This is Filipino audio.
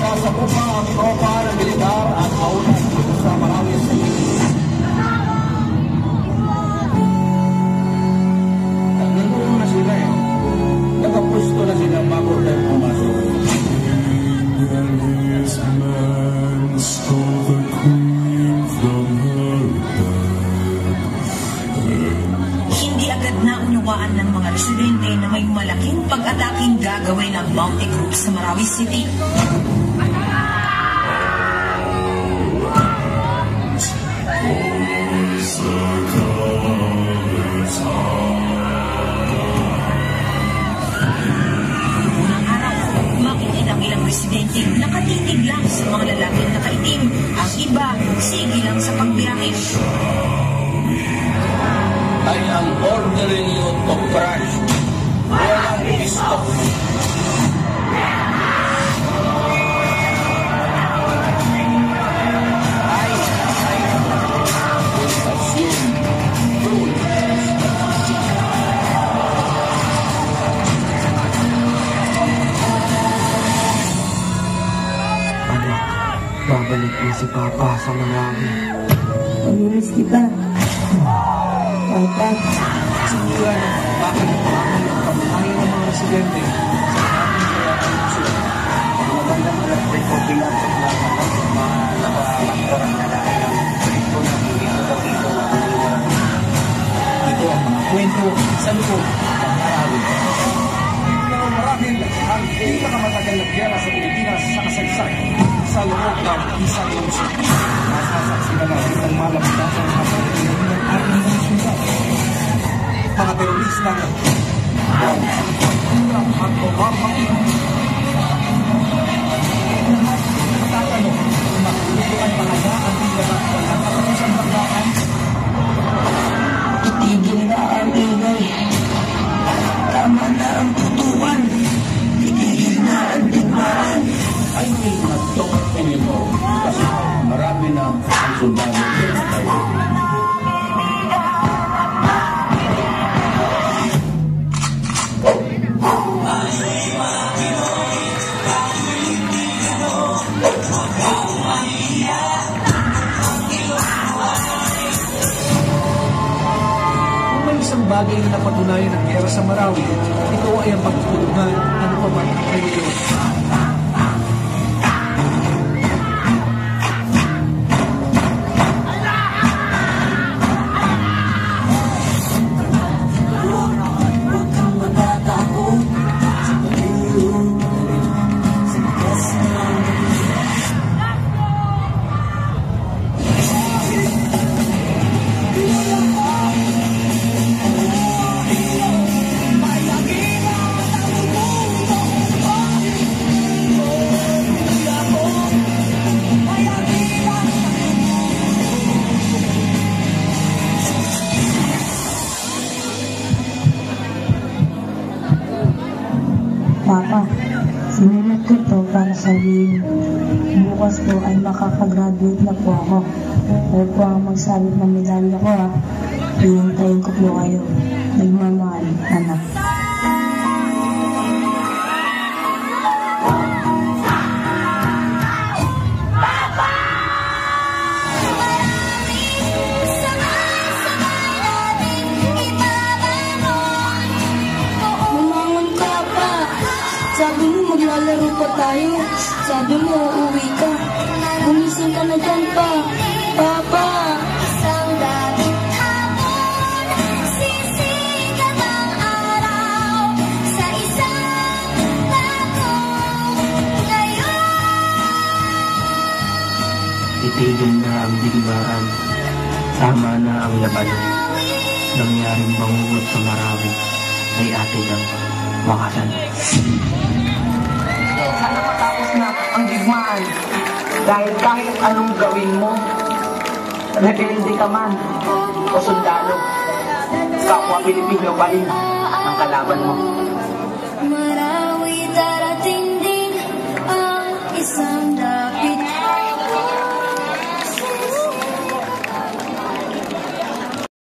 Nakasakupa ang tropa ng militar at maulan dito sa Marawi City. Nandito na sila eh. Nakapusto na sila bago tayo pumasok. Hindi agad naunawaan ng mga residente na may malaking pag-ataking gagawin ng Bounty Group sa Marawi City. Unang araw, makikita ang ilang residente nakatitig lang sa mga lalaking nakaitim. Ang iba, sige lang sa pagbiyahe. I am ordering you to crash. Walang stop. Babalik na si Papa sa Marawi. Pamilis kita. Papa. Simulan, bakit namin ang kabuhayan ng mga residente sa aming kaya kalusulan. Magandang electric o bilang paglaman ng mga nakapagkorang na dahil ang ito na dito na paniwaran. Ito ang mga kwento sa loob ng Marawi. Marahil ang pinakamatagal na giyera sa Pilipinas sa kasaysayan sa loob ng isang lungsod. Masasaksikan natin ang malabdasan at pagkakaroon ng ating mga syudad. Mga teroristang kurang at pababang lahat natatanong kung magtulutuan pa kaya ang tinggalan walang kapalusang baglaan. Itigil na ang ingay. Tama na ang putukan. Itigil na ang tigmaan. I will not talk anymore kasi marami na ang sundalo na tayo. Isang bagay na napatunayan ng gera sa Marawi, ito ay ang pagtutulungan ng paman ng reliyon. Papa, sinulat ko to para sabihin. Bukas po ay makakagraduate na po ako. Huwag po ang magsalit ng medalya ko ha. Ihintayin ko po kayo. Nagmamahal, anak. Sabi mo maglalaro pa tayo. Sabi mo uuwi ka. Gumising ka na dyan pa. Papa! Isang dating hapon, sisikat ang araw sa isang bagong ngayon. Itigil na ang digmaan. Tama na ang labanan. Nangyaring bangungot sa Marawi ay atin ang wakasan. Sana matapos na ang digmaan. Dahil kahit anong gawin mo, rebelde ka man o sundalo, kapwa Pilipino pa rin ang kalaban mo.